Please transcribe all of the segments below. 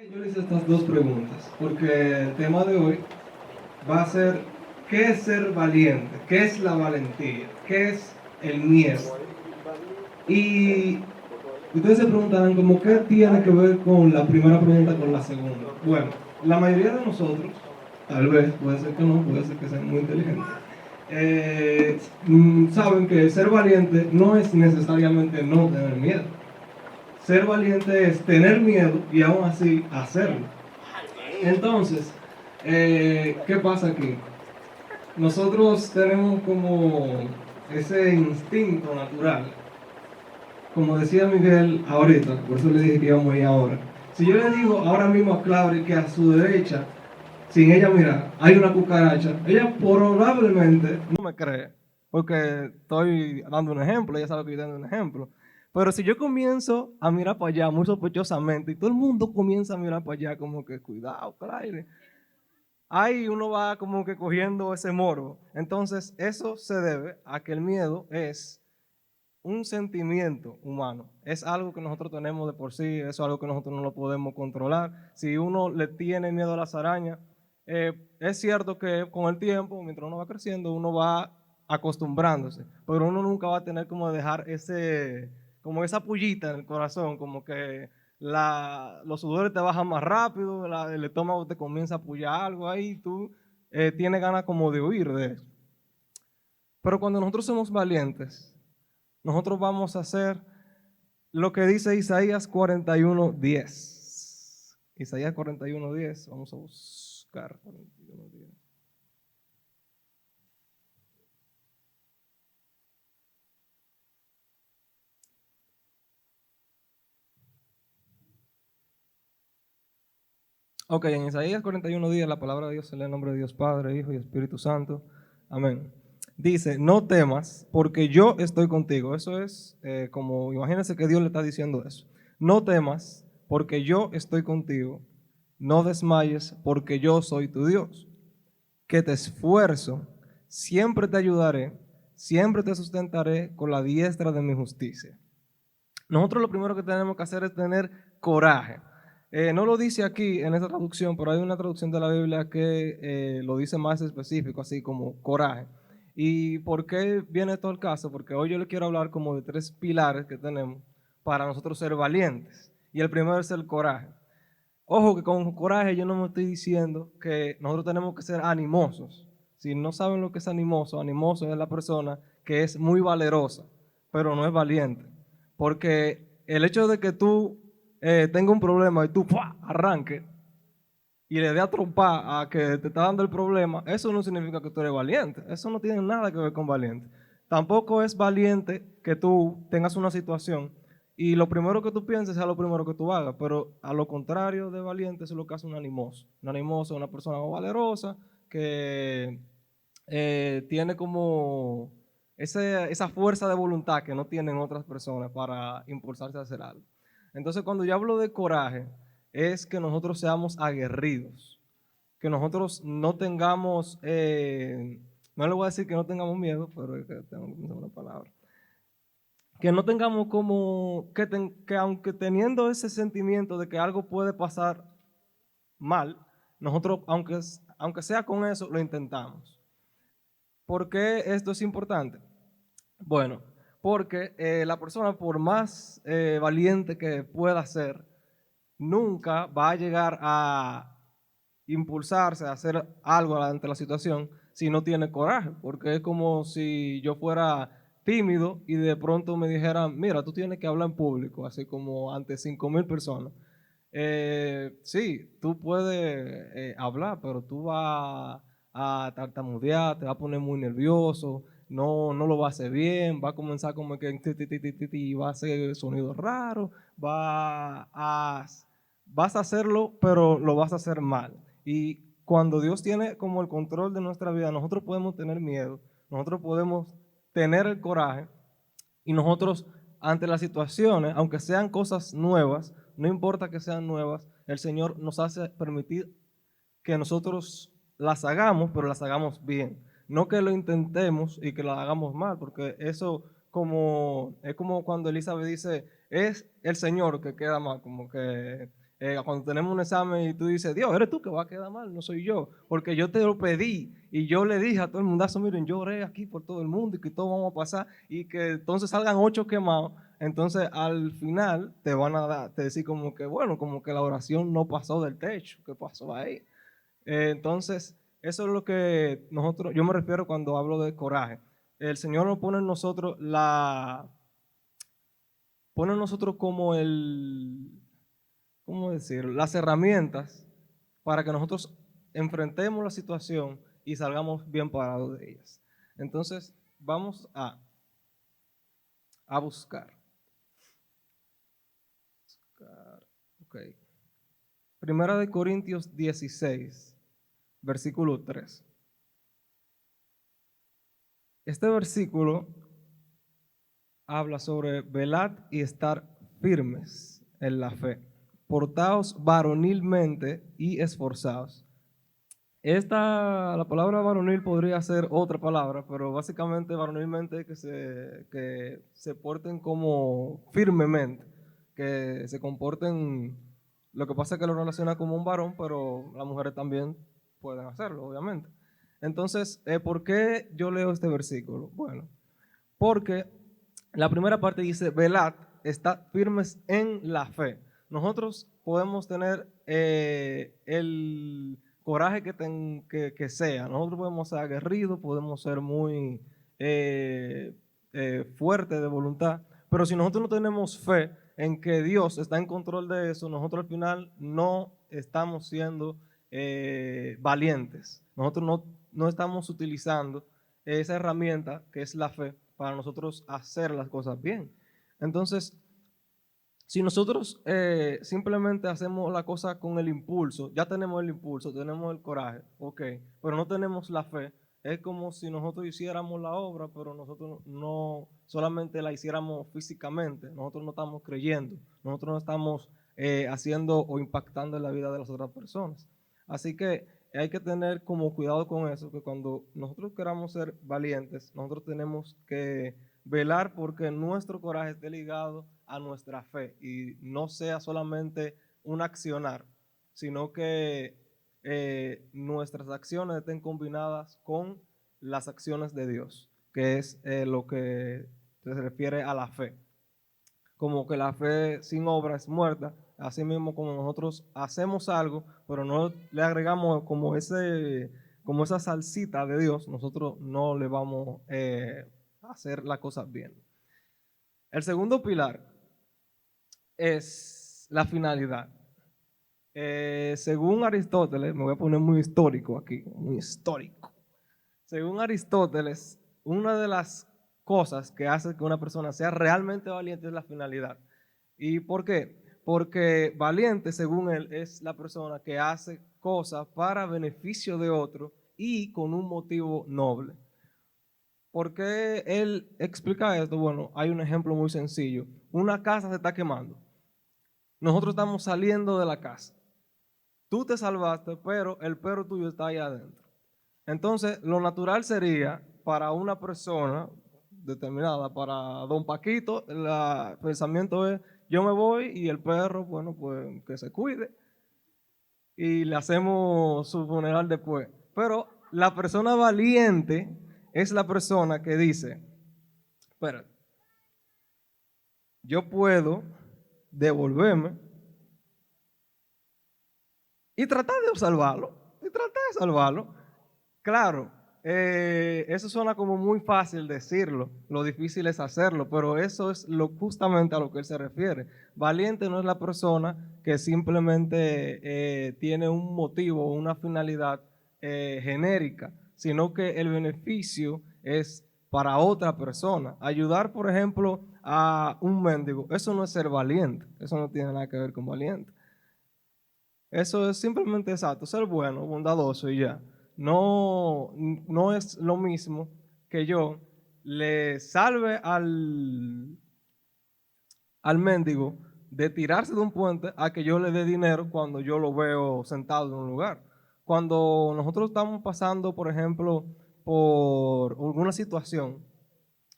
Yo le hice estas dos preguntas, porque el tema de hoy va a ser, ¿qué es ser valiente? ¿Qué es la valentía? ¿Qué es el miedo? Y ustedes se preguntarán, como, ¿qué tiene que ver con la primera pregunta con la segunda? Bueno, la mayoría de nosotros, tal vez, puede ser que no, puede ser que sean muy inteligentes, saben que ser valiente no es necesariamente no tener miedo. Ser valiente es tener miedo y aún así hacerlo. Entonces, ¿qué pasa aquí? Nosotros tenemos como ese instinto natural. Como decía Miguel ahorita, por eso le dije que íbamos a ir ahora. Si yo le digo ahora mismo a Claudia que a su derecha, sin ella mirar, hay una cucaracha, ella probablemente no me cree, porque estoy dando un ejemplo, ella sabe que yo estoy dando un ejemplo. Pero si yo comienzo a mirar para allá muy sospechosamente y todo el mundo comienza a mirar para allá como que cuidado, Claire, ahí uno va como que cogiendo ese morbo. Entonces eso se debe a que el miedo es un sentimiento humano, es algo que nosotros tenemos de por sí, eso es algo que nosotros no lo podemos controlar. Si uno le tiene miedo a las arañas, es cierto que con el tiempo, mientras uno va creciendo, uno va acostumbrándose, pero uno nunca va a tener como dejar ese, como esa pullita en el corazón, como que los sudores te bajan más rápido, el estómago te comienza a pullar algo ahí, tú tienes ganas como de huir de eso. Pero cuando nosotros somos valientes, nosotros vamos a hacer lo que dice Isaías 41:10. Isaías 41:10, vamos a buscar 41:10. Ok, en Isaías 41:10 la palabra de Dios se lee en nombre de Dios Padre, Hijo y Espíritu Santo. Amén. Dice, no temas porque yo estoy contigo. Eso es como, imagínense que Dios le está diciendo eso. No temas porque yo estoy contigo. No desmayes porque yo soy tu Dios. Que te esfuerzo, siempre te ayudaré, siempre te sustentaré con la diestra de mi justicia. Nosotros lo primero que tenemos que hacer es tener coraje. No lo dice aquí en esta traducción, pero hay una traducción de la Biblia que lo dice más específico, así como coraje. ¿Y por qué viene todo el caso? Porque hoy yo le quiero hablar como de tres pilares que tenemos para nosotros ser valientes. Y el primero es el coraje. Ojo que con coraje yo no me estoy diciendo que nosotros tenemos que ser animosos. Si no saben lo que es animoso, animoso es la persona que es muy valerosa, pero no es valiente. Porque el hecho de que tú tengas un problema y tú ¡fua! Arranque y le dé a trompar a que te está dando el problema, eso no significa que tú eres valiente. Eso no tiene nada que ver con valiente. Tampoco es valiente que tú tengas una situación y lo primero que tú pienses sea lo primero que tú hagas, pero a lo contrario de valiente, eso es lo que hace un animoso. Un animoso es una persona valerosa que tiene como esa fuerza de voluntad que no tienen otras personas para impulsarse a hacer algo. Entonces, cuando yo hablo de coraje, es que nosotros seamos aguerridos, que nosotros no tengamos, no le voy a decir que no tengamos miedo, pero es que tengo que pensar una palabra, que no tengamos como, que aunque teniendo ese sentimiento de que algo puede pasar mal, nosotros, aunque sea con eso, lo intentamos. ¿Por qué esto es importante? Bueno, porque la persona, por más valiente que pueda ser, nunca va a llegar a impulsarse a hacer algo ante la situación si no tiene coraje, porque es como si yo fuera tímido y de pronto me dijeran, mira, tú tienes que hablar en público, así como ante 5,000 personas. Sí, tú puedes hablar, pero tú vas a tartamudear, te vas a poner muy nervioso, no lo vas a hacer bien, va a comenzar como que y va a hacer sonidos raros, vas a hacerlo, pero lo vas a hacer mal. Y cuando Dios tiene como el control de nuestra vida, nosotros podemos tener miedo, nosotros podemos tener el coraje y nosotros ante las situaciones, aunque sean cosas nuevas, no importa que sean nuevas, el Señor nos hace permitir que nosotros las hagamos, pero las hagamos bien. No que lo intentemos y que lo hagamos mal, porque eso es como cuando Elizabeth dice, es el Señor que queda mal, como que Cuando tenemos un examen y tú dices, Dios, eres tú que va a quedar mal, no soy yo, porque yo te lo pedí y yo le dije a todo el mundazo, miren, yo oré aquí por todo el mundo y que todo vamos a pasar y que entonces salgan 8 quemados. Entonces al final te van a dar, te decir como que, bueno, como que la oración no pasó del techo, ¿qué pasó ahí? Entonces, eso es lo que yo me refiero cuando hablo de coraje. El Señor nos pone en nosotros pone en nosotros como ¿cómo decirlo? Las herramientas para que nosotros enfrentemos la situación y salgamos bien parados de ellas. Entonces, vamos a buscar. Okay. Primera de Corintios 16, versículo 3. Este versículo habla sobre velad y estar firmes en la fe. Portaos varonilmente y esforzados. La palabra varonil podría ser otra palabra, pero básicamente varonilmente que se porten como firmemente, que se comporten, lo que pasa es que lo relaciona como un varón, pero las mujeres también pueden hacerlo, obviamente. Entonces, ¿por qué yo leo este versículo? Bueno, porque la primera parte dice, velad, estad firmes en la fe. Nosotros podemos tener el coraje que sea. Nosotros podemos ser aguerridos, podemos ser muy fuertes de voluntad, pero si nosotros no tenemos fe en que Dios está en control de eso, nosotros al final no estamos siendo valientes. Nosotros no estamos utilizando esa herramienta que es la fe para nosotros hacer las cosas bien. Entonces, si nosotros simplemente hacemos la cosa con el impulso, ya tenemos el impulso, tenemos el coraje, ok, pero no tenemos la fe, es como si nosotros hiciéramos la obra, pero nosotros no solamente la hiciéramos físicamente, nosotros no estamos creyendo, nosotros no estamos haciendo o impactando en la vida de las otras personas. Así que hay que tener como cuidado con eso, que cuando nosotros queramos ser valientes, nosotros tenemos que velar porque nuestro coraje esté ligado a nuestra fe y no sea solamente un accionar, sino que nuestras acciones estén combinadas con las acciones de Dios, que es lo que se refiere a la fe. Como que la fe sin obra es muerta, así mismo como nosotros hacemos algo, pero no le agregamos como esa salsita de Dios, nosotros no le vamos a hacer las cosas bien. El segundo pilar es la finalidad. Según Aristóteles, me voy a poner muy histórico aquí, muy histórico. Según Aristóteles, una de las cosas que hace que una persona sea realmente valiente es la finalidad. ¿Y por qué? Porque valiente, según él, es la persona que hace cosas para beneficio de otro y con un motivo noble. ¿Por qué él explica esto? Bueno, hay un ejemplo muy sencillo. Una casa se está quemando. Nosotros estamos saliendo de la casa. Tú te salvaste, pero el perro tuyo está ahí adentro. Entonces, lo natural sería para una persona determinada, para don Paquito, el pensamiento es, yo me voy y el perro, bueno, pues que se cuide y le hacemos su funeral después. Pero la persona valiente es la persona que dice, espera, yo puedo devolverme y tratar de salvarlo, Claro, eso suena como muy fácil decirlo, lo difícil es hacerlo, pero eso es justamente a lo que él se refiere. Valiente no es la persona que simplemente tiene un motivo, una finalidad genérica, sino que el beneficio es para otra persona. Ayudar, por ejemplo, a un mendigo, eso no es ser valiente, eso no tiene nada que ver con valiente. Eso es simplemente exacto, ser bueno, bondadoso y ya. No es lo mismo que yo le salve al mendigo de tirarse de un puente a que yo le dé dinero cuando yo lo veo sentado en un lugar. Cuando nosotros estamos pasando, por ejemplo, por alguna situación,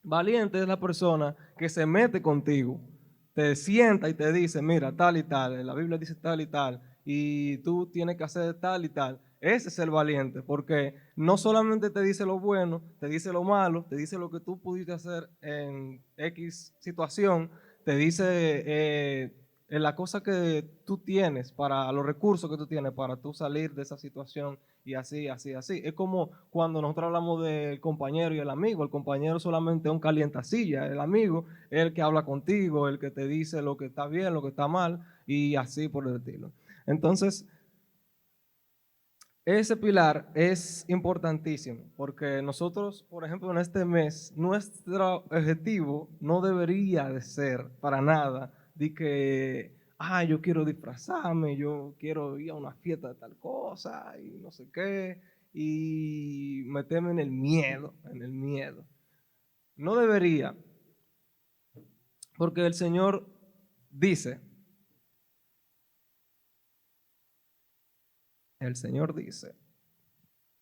valiente es la persona que se mete contigo, te sienta y te dice, mira, tal y tal, la Biblia dice tal y tal, y tú tienes que hacer tal y tal. Ese es el valiente, porque no solamente te dice lo bueno, te dice lo malo, te dice lo que tú pudiste hacer en X situación, te dice la cosa que tú tienes, para los recursos que tú tienes para tú salir de esa situación y así, así, así. Es como cuando nosotros hablamos del compañero y el amigo. El compañero solamente es un calientacilla, el amigo es el que habla contigo, el que te dice lo que está bien, lo que está mal y así por el estilo. Entonces, ese pilar es importantísimo porque nosotros, por ejemplo, en este mes, nuestro objetivo no debería de ser para nada de que, yo quiero disfrazarme, yo quiero ir a una fiesta de tal cosa y no sé qué, y meterme en el miedo, en el miedo. No debería, porque dice, el Señor dice,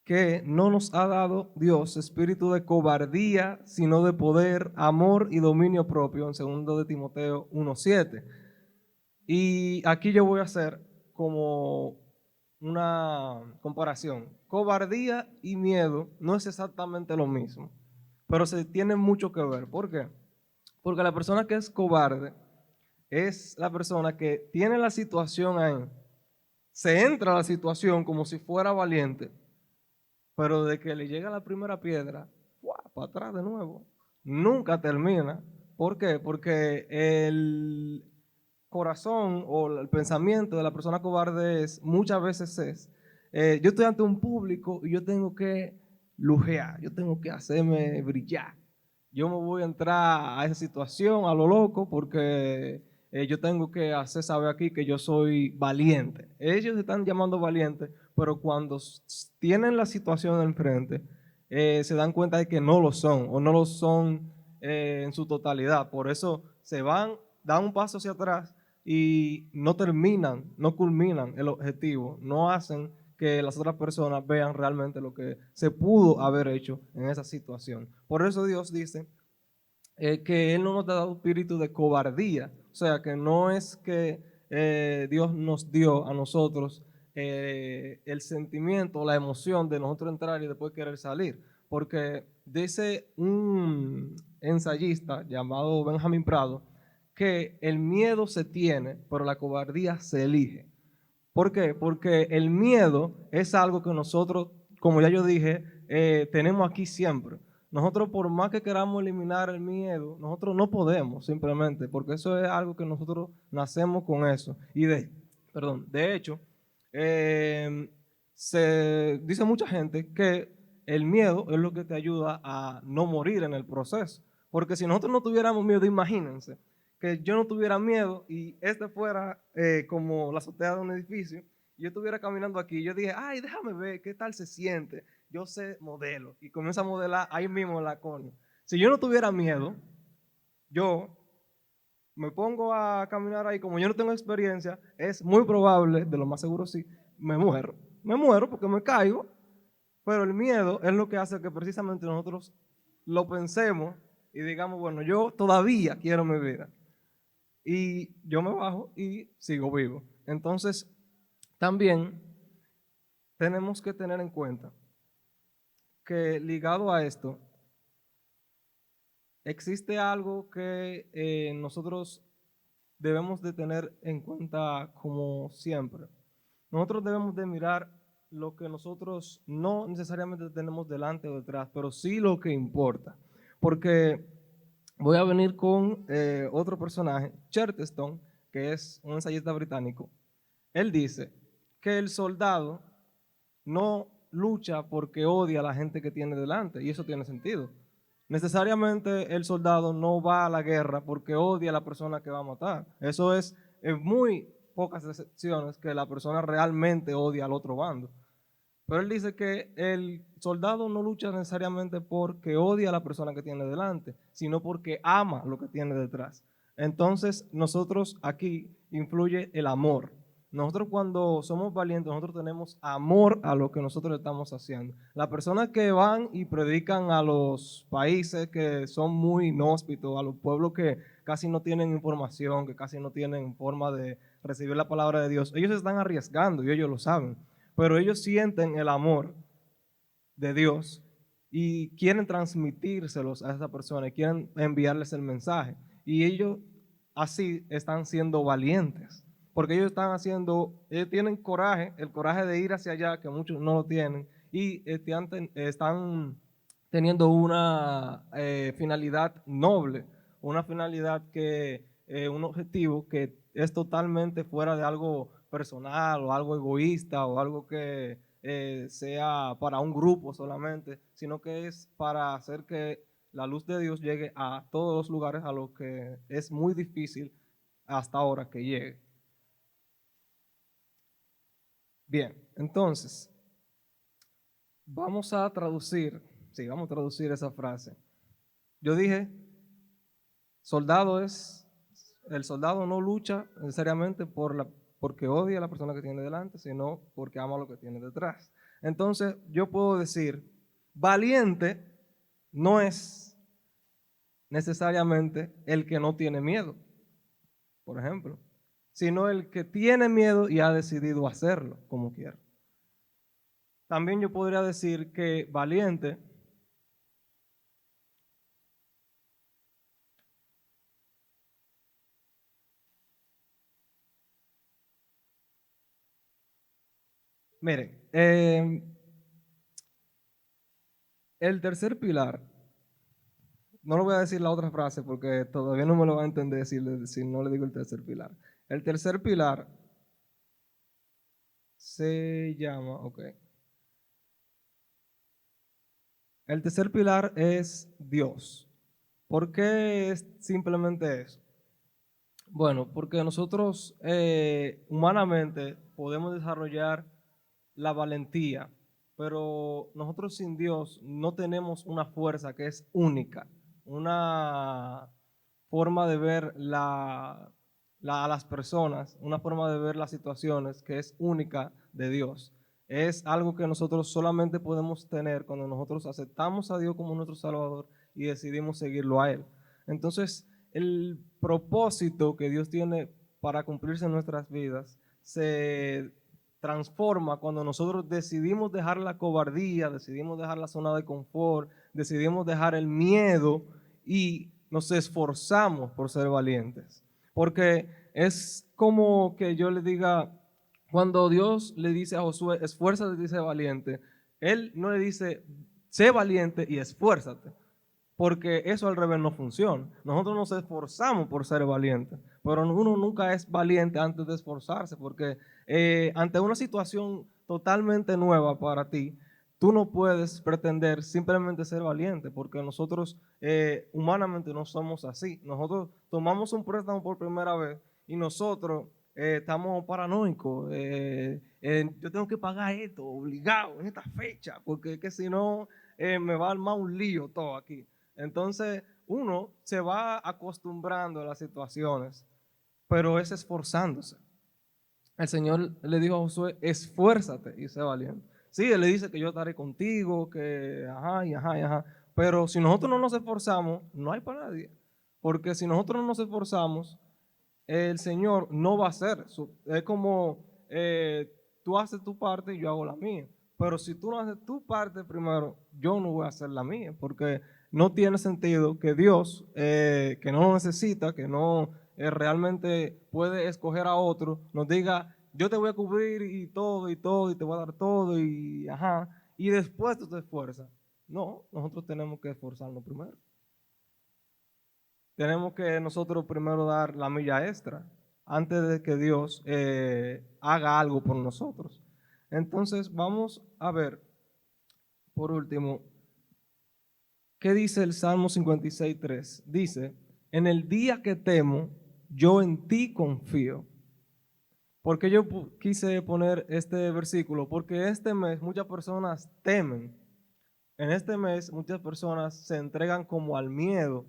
que no nos ha dado Dios espíritu de cobardía, sino de poder, amor y dominio propio, en 2 de Timoteo 1:7. Y aquí yo voy a hacer como una comparación. Cobardía y miedo no es exactamente lo mismo, pero se tienen mucho que ver. ¿Por qué? Porque la persona que es cobarde es la persona que tiene la situación ahí, se entra a la situación como si fuera valiente, pero de que le llega la primera piedra, para atrás de nuevo. Nunca termina. ¿Por qué? Porque el corazón o el pensamiento de la persona cobarde muchas veces yo estoy ante un público y yo tengo que lujear, yo tengo que hacerme brillar. Yo me voy a entrar a esa situación a lo loco porque yo tengo que hacer saber aquí que yo soy valiente. Ellos se están llamando valientes, pero cuando tienen la situación enfrente, se dan cuenta de que no lo son o no lo son en su totalidad. Por eso se van, dan un paso hacia atrás y no terminan, no culminan el objetivo, no hacen que las otras personas vean realmente lo que se pudo haber hecho en esa situación. Por eso Dios dice que Él no nos ha dado espíritu de cobardía, o sea, que no es que Dios nos dio a nosotros el sentimiento, la emoción de nosotros entrar y después querer salir, porque dice un ensayista llamado Benjamin Prado que el miedo se tiene, pero la cobardía se elige. ¿Por qué? Porque el miedo es algo que nosotros, como ya yo dije, tenemos aquí siempre. Nosotros, por más que queramos eliminar el miedo, nosotros no podemos simplemente, porque eso es algo que nosotros nacemos con eso. De hecho, se dice mucha gente que el miedo es lo que te ayuda a no morir en el proceso. Porque si nosotros no tuviéramos miedo, imagínense que yo no tuviera miedo y este fuera como la azotea de un edificio, y yo estuviera caminando aquí, y yo dije, ay, déjame ver qué tal se siente. Yo sé modelo y comienzo a modelar ahí mismo en la cono. Si yo no tuviera miedo, yo me pongo a caminar ahí, como yo no tengo experiencia, es muy probable, de lo más seguro sí, me muero. Me muero porque me caigo, pero el miedo es lo que hace que precisamente nosotros lo pensemos y digamos, bueno, yo todavía quiero mi vida. Y yo me bajo y sigo vivo. Entonces, también tenemos que tener en cuenta que ligado a esto, existe algo que nosotros debemos de tener en cuenta como siempre. Nosotros debemos de mirar lo que nosotros no necesariamente tenemos delante o detrás, pero sí lo que importa. Porque voy a venir con otro personaje, Chesterton, que es un ensayista británico. Él dice que el soldado no lucha porque odia a la gente que tiene delante, y eso tiene sentido. Necesariamente el soldado no va a la guerra porque odia a la persona que va a matar. Eso es en muy pocas excepciones que la persona realmente odia al otro bando. Pero él dice que el soldado no lucha necesariamente porque odia a la persona que tiene delante, sino porque ama lo que tiene detrás. Entonces, nosotros aquí influye el amor. Nosotros cuando somos valientes, nosotros tenemos amor a lo que nosotros estamos haciendo. Las personas que van y predican a los países que son muy inhóspitos, a los pueblos casi no tienen información, que casi no tienen forma de recibir la palabra de Dios, ellos están arriesgando y ellos lo saben, pero ellos sienten el amor de Dios y quieren transmitírselos a esa persona y quieren enviarles el mensaje. Y ellos así están siendo valientes, porque ellos están haciendo, ellos tienen coraje, el coraje de ir hacia allá, que muchos no lo tienen, y están teniendo una finalidad noble, una finalidad un objetivo que es totalmente fuera de algo personal o algo egoísta o algo que sea para un grupo solamente, sino que es para hacer que la luz de Dios llegue a todos los lugares a los que es muy difícil hasta ahora que llegue. Bien, entonces, vamos a traducir, sí, vamos a traducir esa frase. Yo dije, el soldado no lucha necesariamente porque odia a la persona que tiene delante, sino porque ama lo que tiene detrás. Entonces, yo puedo decir, valiente no es necesariamente el que no tiene miedo, por ejemplo, sino el que tiene miedo y ha decidido hacerlo como quiera. También yo podría decir que valiente miren, el tercer pilar, no lo voy a decir la otra frase porque todavía no me lo va a entender si no le digo el tercer pilar. El tercer pilar se llama, ok. El tercer pilar es Dios. ¿Por qué es simplemente eso? Bueno, porque nosotros humanamente podemos desarrollar la valentía, pero nosotros sin Dios no tenemos una fuerza que es única, una forma de ver a las personas, una forma de ver las situaciones que es única de Dios. Es algo que nosotros solamente podemos tener cuando nosotros aceptamos a Dios como nuestro Salvador y decidimos seguirlo a Él. Entonces, el propósito que Dios tiene para cumplirse en nuestras vidas se transforma cuando nosotros decidimos dejar la cobardía, decidimos dejar la zona de confort, decidimos dejar el miedo y nos esforzamos por ser valientes. Porque es como que yo le diga, cuando Dios le dice a Josué, esfuérzate, dice valiente, Él no le dice, sé valiente y esfuérzate, porque eso al revés no funciona. Nosotros nos esforzamos por ser valientes, pero uno nunca es valiente antes de esforzarse, porque ante una situación totalmente nueva para ti, tú no puedes pretender simplemente ser valiente, porque nosotros humanamente no somos así. Nosotros tomamos un préstamo por primera vez y nosotros estamos paranoicos. Yo tengo que pagar esto obligado en esta fecha, porque es que si no me va a armar un lío todo aquí. Entonces uno se va acostumbrando a las situaciones, pero es esforzándose. El Señor le dijo a Josué, esfuérzate y sé valiente. Sí, Él le dice que yo estaré contigo, que ajá y ajá y ajá. Pero si nosotros no nos esforzamos, no hay para nadie. Porque si nosotros no nos esforzamos, el Señor no va a hacer. Es como tú haces tu parte y yo hago la mía. Pero si tú no haces tu parte primero, yo no voy a hacer la mía. Porque no tiene sentido que Dios, que no lo necesita, que no realmente puede escoger a otro, nos diga, yo te voy a cubrir y todo, y te voy a dar todo, y ajá, y después tú te esfuerzas. No, nosotros tenemos que esforzarnos primero. Tenemos que nosotros primero dar la milla extra antes de que Dios haga algo por nosotros. Entonces vamos a ver, por último, ¿qué dice el Salmo 56:3? Dice, en el día que temo, yo en ti confío. ¿Por qué yo quise poner este versículo? Porque este mes muchas personas temen. En este mes muchas personas se entregan como al miedo.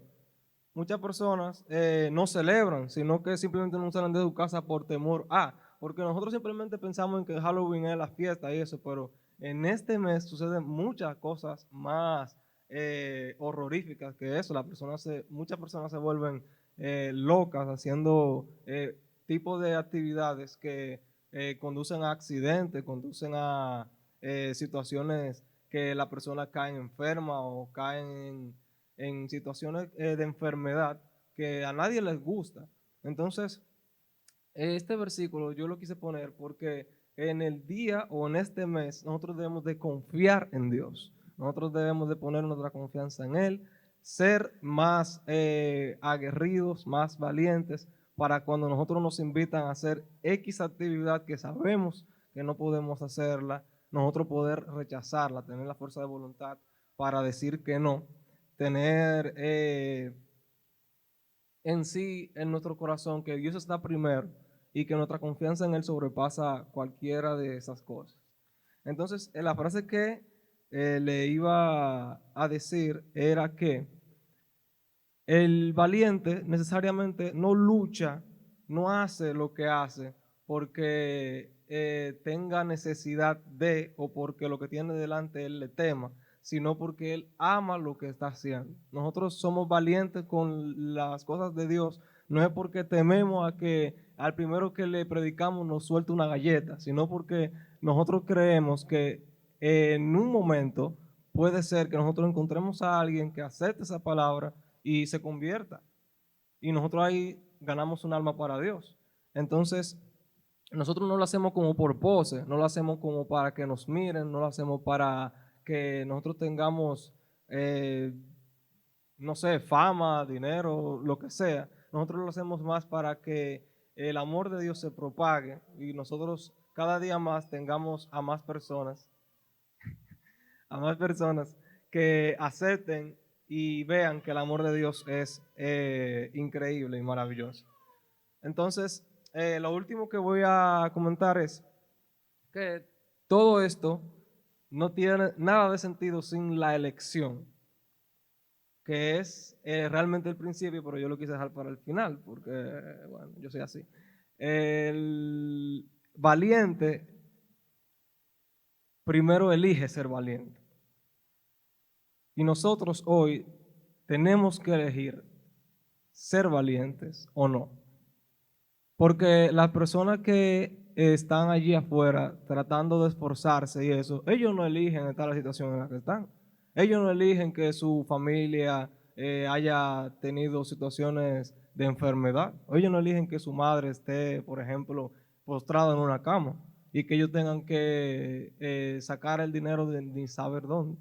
Muchas personas no celebran, sino que simplemente no salen de su casa por temor a. Porque nosotros simplemente pensamos en que Halloween es la fiesta y eso, pero en este mes suceden muchas cosas más horroríficas que eso. Muchas personas se vuelven locas, haciendo tipos de actividades que conducen a accidentes, conducen a situaciones que la persona cae enferma o caen en situaciones de enfermedad que a nadie les gusta. Entonces, este versículo yo lo quise poner porque en el día o en este mes nosotros debemos de confiar en Dios. Nosotros debemos de poner nuestra confianza en Él, ser más aguerridos, más valientes, para cuando nosotros nos invitan a hacer X actividad que sabemos que no podemos hacerla, nosotros poder rechazarla, tener la fuerza de voluntad para decir que no, tener en sí, en nuestro corazón, que Dios está primero y que nuestra confianza en Él sobrepasa cualquiera de esas cosas. Entonces, la frase que le iba a decir era que el valiente necesariamente no lucha, no hace lo que hace porque tenga necesidad de o porque lo que tiene delante él le tema, sino porque él ama lo que está haciendo. Nosotros somos valientes con las cosas de Dios, no es porque tememos a que al primero que le predicamos nos suelte una galleta, sino porque nosotros creemos que en un momento puede ser que nosotros encontremos a alguien que acepte esa palabra y se convierta. Y nosotros ahí ganamos un alma para Dios. Entonces, nosotros no lo hacemos como por pose, no lo hacemos como para que nos miren, no lo hacemos para que nosotros tengamos, no sé, fama, dinero, lo que sea. Nosotros lo hacemos más para que el amor de Dios se propague y nosotros cada día más tengamos a más personas que acepten y vean que el amor de Dios es increíble y maravilloso. Entonces, lo último que voy a comentar es que todo esto no tiene nada de sentido sin la elección, que es realmente el principio, pero yo lo quise dejar para el final, porque, bueno, yo soy así. El valiente primero elige ser valiente. Y nosotros hoy tenemos que elegir ser valientes o no. Porque las personas que están allí afuera tratando de esforzarse y eso, ellos no eligen estar en la situación en la que están. Ellos no eligen que su familia haya tenido situaciones de enfermedad. Ellos no eligen que su madre esté, por ejemplo, postrada en una cama y que ellos tengan que sacar el dinero de ni saber dónde.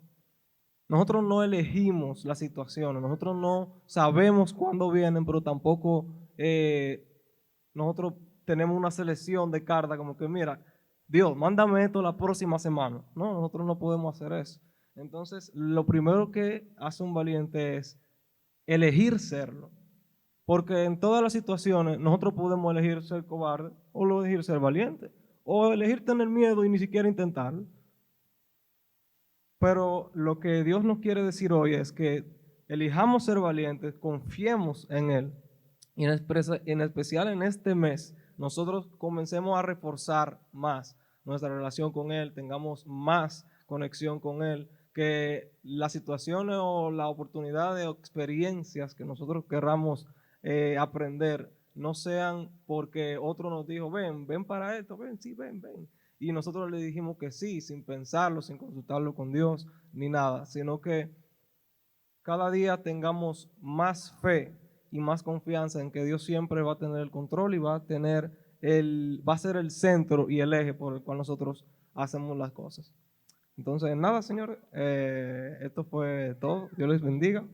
Nosotros no elegimos las situaciones, nosotros no sabemos cuándo vienen, pero tampoco nosotros tenemos una selección de cartas como que, mira, Dios, mándame esto la próxima semana. No, nosotros no podemos hacer eso. Entonces, lo primero que hace un valiente es elegir serlo. Porque en todas las situaciones nosotros podemos elegir ser cobarde o elegir ser valiente. O elegir tener miedo y ni siquiera intentarlo. Pero lo que Dios nos quiere decir hoy es que elijamos ser valientes, confiemos en Él. Y en especial en este mes, nosotros comencemos a reforzar más nuestra relación con Él, tengamos más conexión con Él, que las situaciones o las oportunidades o experiencias que nosotros querramos aprender no sean porque otro nos dijo, ven para esto, ven, sí, ven. Y nosotros le dijimos que sí, sin pensarlo, sin consultarlo con Dios, ni nada, sino que cada día tengamos más fe y más confianza en que Dios siempre va a tener el control y va a ser el centro y el eje por el cual nosotros hacemos las cosas. Entonces, nada, señor, esto fue todo. Dios les bendiga.